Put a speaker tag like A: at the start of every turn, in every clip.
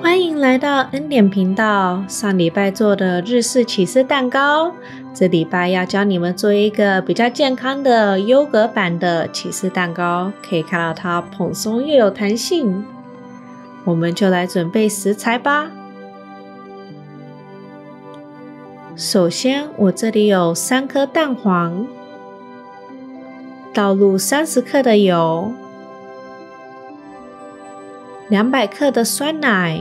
A: 欢迎来到恩典频道。上礼拜做的日式起司蛋糕，这礼拜要教你们做一个比较健康的优格版的起司蛋糕，可以看到它蓬松又有弹性。我们就来准备食材吧。首先，我这里有3颗蛋黄，倒入30克的油，200克的酸奶，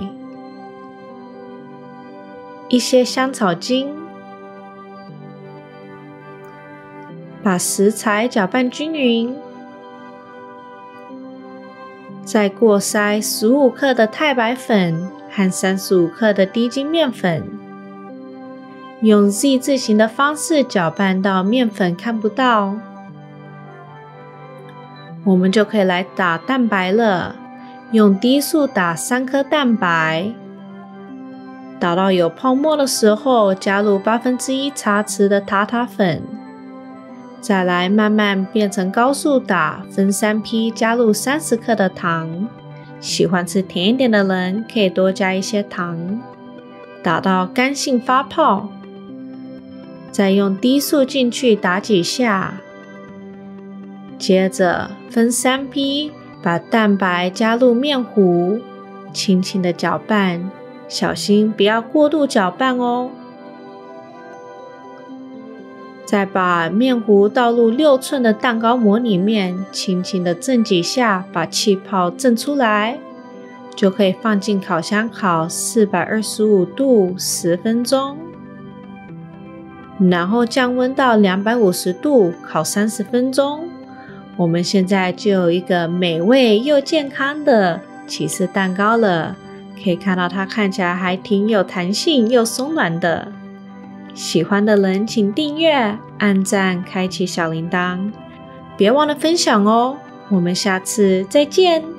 A: 一些香草精，把食材搅拌均匀，再过筛15克的太白粉和35克的低筋面粉，用 Z 字形的方式搅拌到面粉看不到，我们就可以来打蛋白了。用低速打3颗蛋白，打到有泡沫的时候，加入1/8茶匙的塔塔粉，再来慢慢变成高速打，分3批加入30克的糖。喜欢吃甜一点的人可以多加一些糖，打到干性发泡，再用低速进去打几下，接着分3批把蛋白加入面糊，轻轻的搅拌，小心不要过度搅拌哦。再把面糊倒入6寸的蛋糕模里面，轻轻的震几下，把气泡震出来，就可以放进烤箱烤425度10分钟，然后降温到250度烤30分钟。我们现在就有一个美味又健康的起司蛋糕了，可以看到它看起来还挺有弹性又松软的。喜欢的人请订阅、按赞、开启小铃铛，别忘了分享哦。我们下次再见。